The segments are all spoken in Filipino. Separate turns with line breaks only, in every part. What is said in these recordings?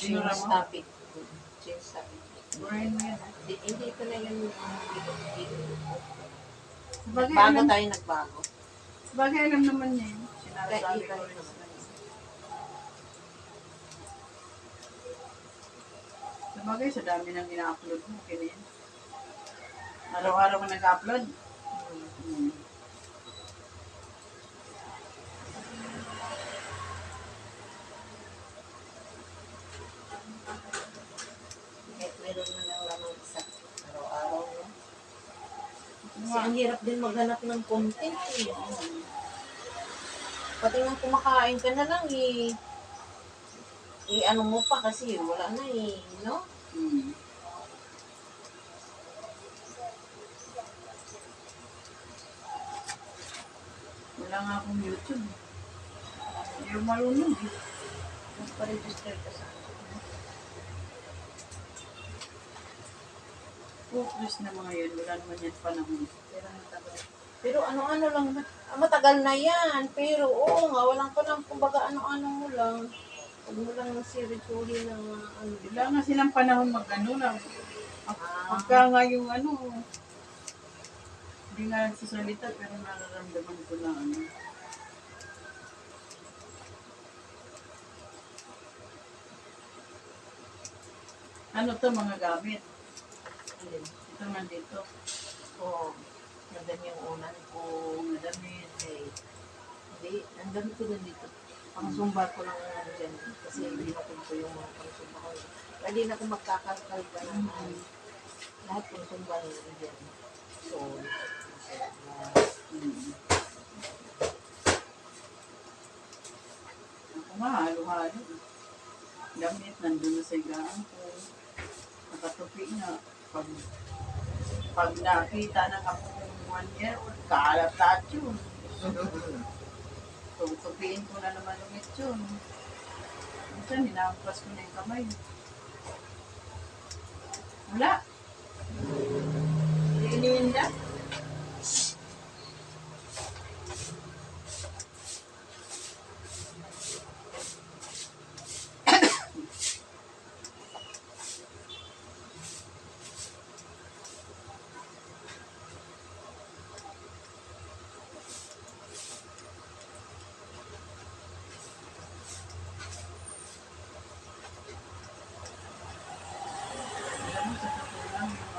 Sinura mo?
Stop it. Stop it.
Burahin mo yan.
Hindi ko na yun
Sabagay,
bago
alam,
tayo nagbago.
sabagay, alam naman niya yun. Sinasabi ko rin sa kanya. Sabagay, sa dami nang ina-upload mo. Okay na yan. Araw-araw ka nag-upload.
Kahit meron na lang lamang isa. Araw-araw. No? Kasi ang hirap din maghanap ng content. Eh. Pati nga kumakain ka na lang ano mo pa kasi wala na no?
Wala nga akong YouTube. Hindi yung marunong eh.
Magpa-register ka sa
Focus na mga yun. Wala naman yan panahon.
Pero ano-ano lang, matagal na yan. Pero oo nga, walang pa lang, kumbaga ano-ano mo lang. Huwag mo lang siri-suri na ano.
Wala nga silang panahon mag-ano lang. Pagka nga yung hindi nga nagsasalita pero nararamdaman ko na ano. Ano to mga gamit? Ito nandito.
Oo. Nandun yung unan ko.
Madamit.
Hindi, nandun ko din dito. Pangsumbar ko lang dyan. Kasi binakod ko yung mga pangsumbar ko. Pwede na ako magkakalkal ka ng lahat ng sumbar dyan. So,
ako nga, halo-halo. Damit, nandun na sa higaan ko. Nakatupi na. Pag nakita ng ako ng 1 year old, kaalatat yun. Tutupiin ko na naman ulit yun. Minsan, hinampas ko na yung kamay. Wala. Iniinda.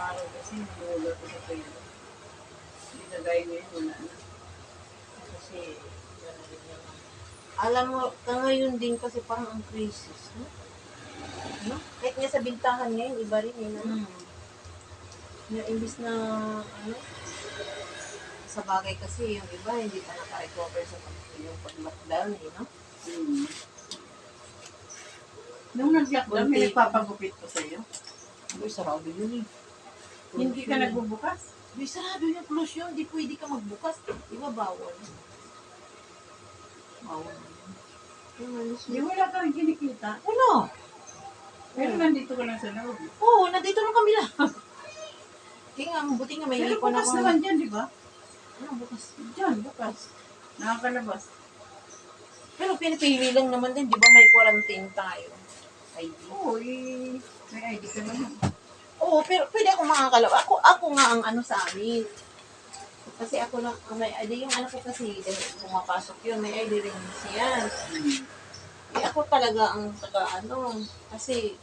Araw kasi nag-uulot ko sa pwede. Hindi na gaya ngayon, wala na.
kasi, alam mo, ngayon din kasi parang ang crisis, no? No? Kahit nga sa bintahan ngayon, iba rin no? Na imbis na, sa bagay kasi yung iba, hindi pa naka-recover sa yung pag-lockdown, no?
Nung nag-lockdown, may nagpapagupit ko sa'yo.
Uy, sarado yun eh.
Hindi ka nagbubukas?
Uy, sarado yung close yun. Hindi pwede ka magbukas. Di ba bawal? Bawal.
Hindi, wala ka rin kinikita.
Ano?
Pero nandito ka lang sa loob.
Oo, nandito lang kami lang. Kaya nga, buti nga may
Pero
ipon
bukas
ako.
naman dyan, di ba?
Ano, bukas?
Dyan, bukas. Nakakalabas.
Pero pinipili lang naman din, di ba may quarantine tayo? ID.
Oo, may ID ka naman.
Oo, pero pwede ako makakalabas. Ako nga ang ano sa amin. Kasi ako lang, may ID yung anak ko kasi, dahil pumapasok yun, may ID rin siya. Eh ako talaga ang kasi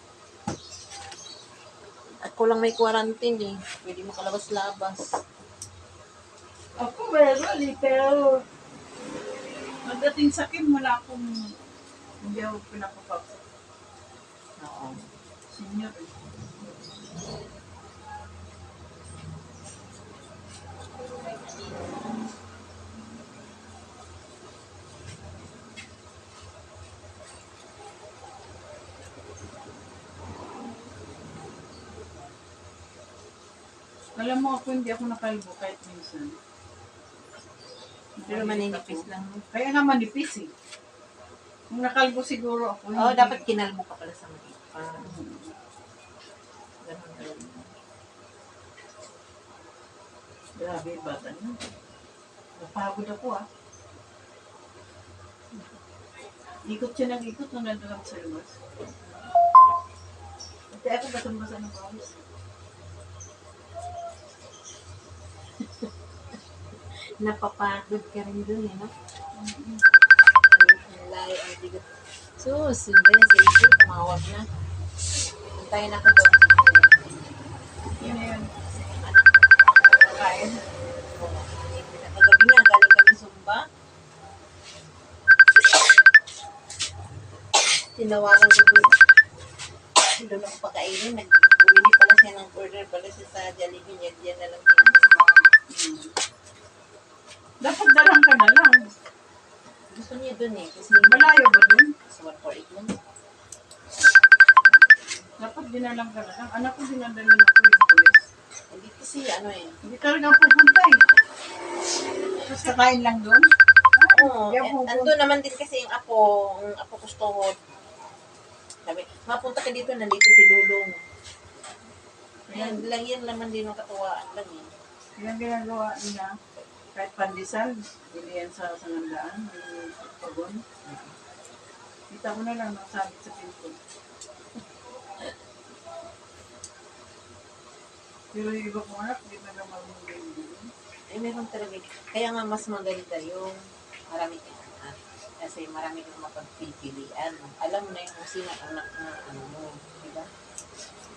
ako lang may quarantine eh. Pwede makalabas-labas.
Ako meron eh, pero pagdating sa akin, wala akong hindi ako pinapapasok.
Oo.
Senior eh. Alam mo ako, hindi ako nakalbo kahit minsan.
Pero maninipis lang.
Kaya nga manipis eh. Kung nakalbo siguro ako.
Oo, dapat kinalbo ka pala sa maliit. Ganun rin.
Grabe, bata niya. Napagod ako ah. Ikot siya ng ikot nung nandun ako sa labas. kasambasa ng pawis.
Napapagod ka rin dun eh, no?
Mm.
Layo ang bigat. Sus, yun ba yun sa issue? Tumawag na. Puntayin ako doon.
Yun na yun.
Ano?
Kain.
Kagabi nga, galing kami Zumba. Tinawagan ko doon. Doon ako pakainin. Bumili pala siya ng order pala siya sa Jollibee. Yan na lang pinag-isama.
Mm. Dapat dalang ka na lang.
Gusto niya doon eh. Kasi
Malayo ba dun?
sa 148 lang.
Dapat dinalang ka na lang. Anak ko dinadalan ako yung pulis.
Hindi kasi ano eh.
Hindi talaga pupunta eh. Tapos kakain lang doon.
Oo. Ando naman din kasi yung apo kustohod. Sabi, mapunta ka dito, nandito si Lulong. Yan lang yan naman din ang katuwaan lang eh.
Yung ginagawa nila, kahit pandesal, hindi yan sa sangandaan, may pagon. Kita ko na lang nakasabit sa pinto. Pero yung iba kong anak, hindi na lang marunong.
Eh, meron talaga. Kaya nga mas maganda yung marami kang anak. Kasi marami kang mapagpipilian. Alam mo na yung kung sino ang anak na ano mo. Diba?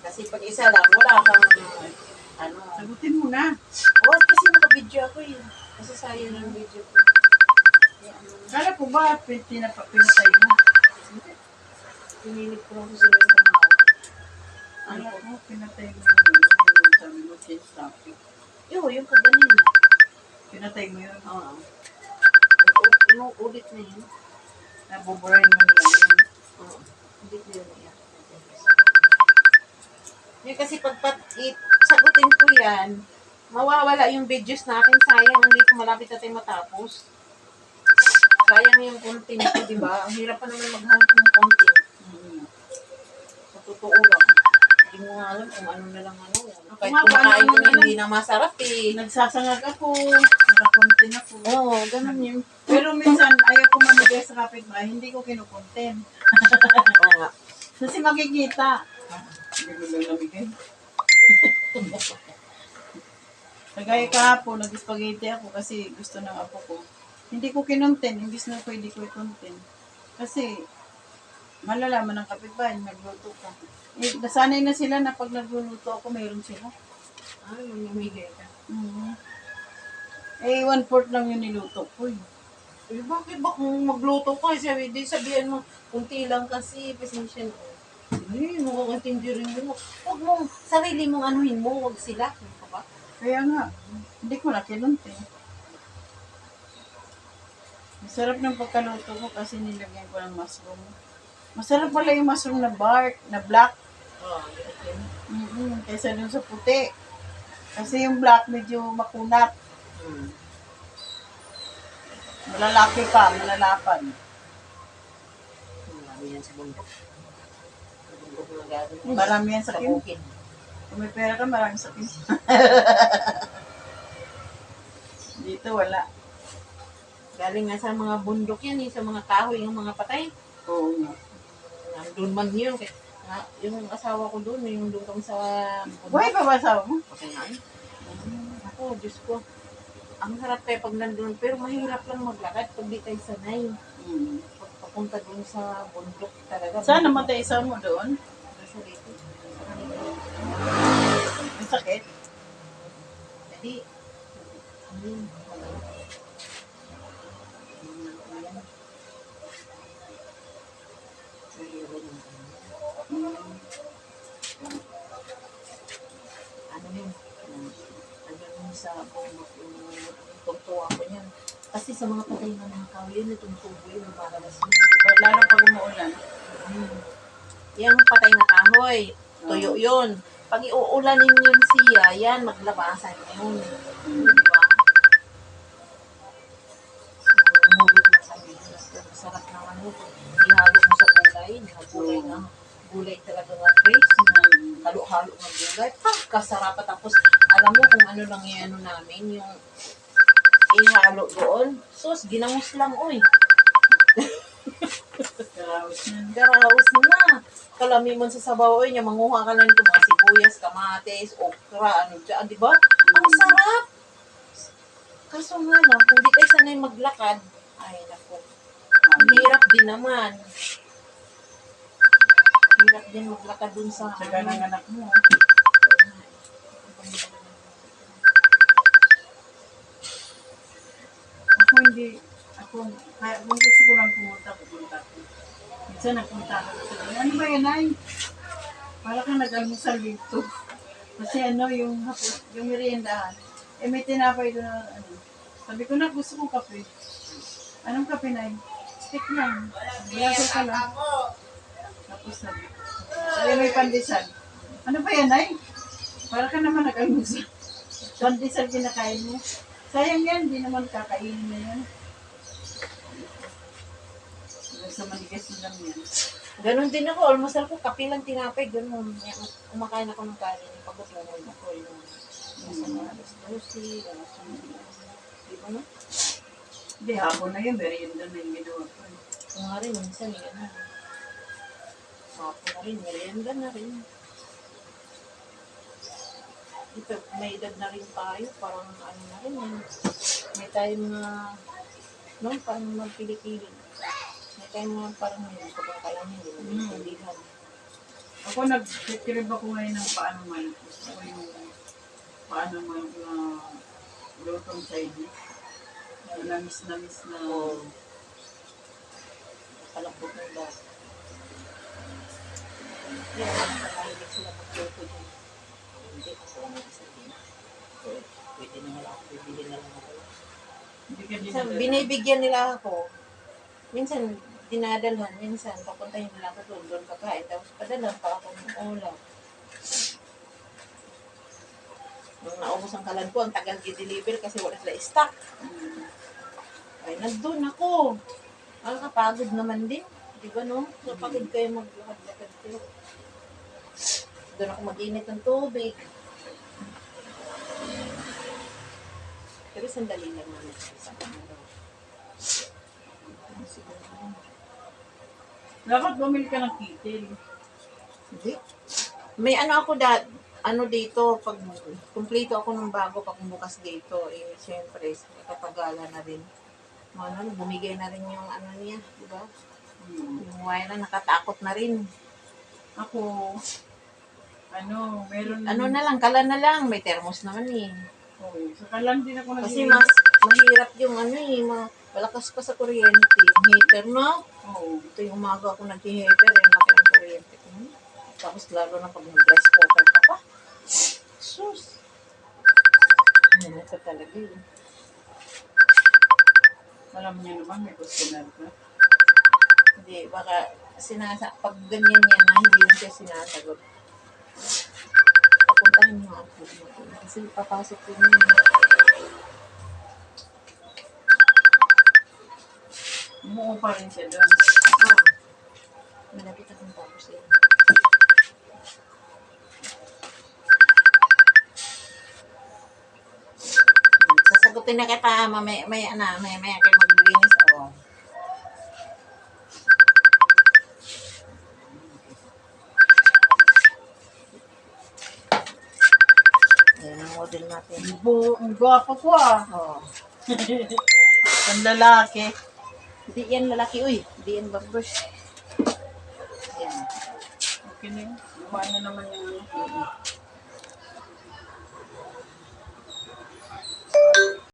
Kasi pag isa lang, wala kang ano.
Sagutin mo na.
Oh, kasi naka-video ako yun. Kasi sayang yung video ko. Kaya ano,
Kala ko ba, pinatay mo?
pinilig ko lang kung sino yung tumawag. Ano
Kala
ko?
ko, pinatay mo yung sabi mo, change topic.
Yung kaganina.
Pinatay mo yun.
Oo. Ulit na yun.
Nabuburahin mo nila yun.
Oo. Ulit na yun. Yung kasi sagutin ko yan, mawawala yung videos na akin. Sayang, hindi ko malapit na tayo matapos. Sayang yung content ko, di ba? Ang hirap pa naman mag-hunt ng content. Sa totoo lang. Hindi mo nga alam kung ano na lang ano. Kahit
nga,
kumakain
paano
ko na
na
hindi na masarap eh.
Nagsasangag ako, nakakontent ako.
Oo, ganun yun.
Pero minsan, ayaw ko mamigay sa kapitbahay, hindi ko kinukontent.
Oo nga.
Kasi makikita. Hindi ko lang namigay. Kagaya kahapon, nag-spaghetti ako kasi gusto ng apo ko. Hindi ko kinontent, imbis na pwede ko i-content. Kasi, malalaman ng kapitbahay, nagluto ka. Eh, nasanay na sila na pag nagluluto ako, mayroon sila.
Namimigay ka.
Eh, 1/4 lang yung niluto ko eh.
Eh, bakit ba kung magluto ka? Di sabihan mo, kunti lang kasi, pasensya na. Eh, makakantindi rin mo. Huwag mong, sarili mong anuhin mo, huwag sila. Ano ka ba?
Kaya nga, hindi ko na kinunti. Masarap ng pagkaluto ko kasi nilagyan ko ng mushroom. Masarap pala yung mushroom na black.
Oo,
Kaysa dun sa puti. Kasi yung black medyo makunat. Malalaki pa, malalapan.
Marami yan sa bundok. Sa bundok na gagawin.
Marami yan sa
Sa
kim.
bukid.
Kung may pera ka, marami sa kim. Dito wala.
Galing nga sa mga bundok yan, sa mga kahoy, yung mga patay.
Oo nga.
Nandun man yun. Yung asawa ko doon, yung doon kami sa bundok.
Buhay pa ba asawa mo?
Patay na. Ako, Diyos ko. Ang harap kayo pag nandun, pero mahirap lang maglakad pag di tayo sanay. Pagpapunta doon sa bundok talaga.
Saan namatay isa mo doon?
Sa rito. Sa kanila.
Ang sakit?
Jadi, ayun. Ano yun? Ano yun sa bundok yung tungtuwa ko niyan. Kasi sa mga patay na mga kahoy yun, itong tubo yun, maralas yun.
Lalo pag umuulan.
Yung patay na kahoy, tuyo yun. Pag iuulanin yun siya, yan, maglabasan yun. Di ba? Mulot na sa video. Masarap na ano, ihalo mo sa gulay. Gulay na. Gulay talaga nga fresh. Halo-halo ng gulay. Kasarap. Tapos, alam mo kung ano lang yung ano namin, yung ihalo doon. Sus, ginamos lang, oy.
Garaos na.
Garaos na. Kalami mo sa sabaw niya, manguha ka lang ito, mga sibuyas, kamatis, okra, ano dyan, di ba? Ang sarap! Kaso nga lang, kung di kayo sanay maglakad, ay naku, ang hirap din naman. Hirap din maglakad dun sa
Saka ng anak mo. Ako hindi, ako, kaya kung gusto ko lang pumunta ko. Minsan nagpunta ako sa ano ba yan ay? Para kang nag-almusal dito. Kasi ano, yung meriendahan, eh may tinapay doon na ano. Sabi ko na, gusto kong kape. Anong kape na yun? Stick lang. Biyaso ka lang. Tapos sabi may pandesal. Ano ba yan ay? Para ka naman nag-almusal. Pandesal kinakain mo. Sayang yan, di naman kakainin na yan. Sa manigas lang yan.
Ganon din ako, almusal ko, kape lang tinapay, ganon. Kumakain ako ng kanin, pagkatulog ako yung nasa mga alas 12, alas 12. Di ba na?
Hindi, hapon na yun, merienda na yung ginawa ko.
Kung nga rin, minsan yan na. Hapon na rin, merienda na rin. Ito, may edad na rin tayo, parang ano na rin eh. May time na, no, parang magpili-pili. May time na parang hindi ko pa kaya hindi mo maintindihan.
Ako nag-trip ako ngayon ng paano man. Gusto ko yung paano man na lutong Chinese. Namis na.
Kalambot na ba? Yan, nakakahilig sila magluto dyan. Hindi ako ang sabihin. Pwede na nga ako, bibili na lang ako.
Hindi ka
Minsan,
din.
binibigyan nila ako. Minsan, dinadalhan. Minsan, papuntahin nila ako doon kakain. Tapos, padalhan pa ako ng ulam. Nung naubos ang kalan ko, ang tagal i-deliver kasi wala sila stock. Ay, nandun ako. Ang kapagod naman din. Di ba, no? Napagod kayo maglakad-lakad kayo. Doon ako mag-init ng tubig. Pero sandali lang naman sa araw.
Dapat bumili ka ng kitil.
Hindi. May ano ako dito, pag kumpleto ako ng bago pag bukas dito, eh, siyempre, katagalan na rin. Ano, bumigay na rin yung ano niya, di ba? Yung wire na, nakatakot na rin.
Ako, meron...
Ano na lang, kalan na lang, may thermos naman eh.
Oh, saka lang din ako
Kasi mas mahirap yung ano eh, malakas pa sa kuryente. Yung heater na, ito yung umaga ako nag-heater, yung laki ng kuryente ko. Tapos lalo na pag mag-rice cooker ka pa. Sus! Ano ito talaga eh.
Alam niyo naman, may customer ka.
Hindi, baka pag ganyan yan na hindi lang siya sinasagot. Papuntahin mo ako. Kasi papasok ko yun.
Umuo pa rin siya doon.
Malapit akong tapos yun. Sasagutin na kita, mamaya kayo maglinis. Oh. Ayan ang model natin.
Ang gwapo ko ah.
Oh.
Ang lalaki.
Hindi yan lalaki, uy. Hindi yan barbers. Ayan.
Okay na yun. Lumaan na naman yung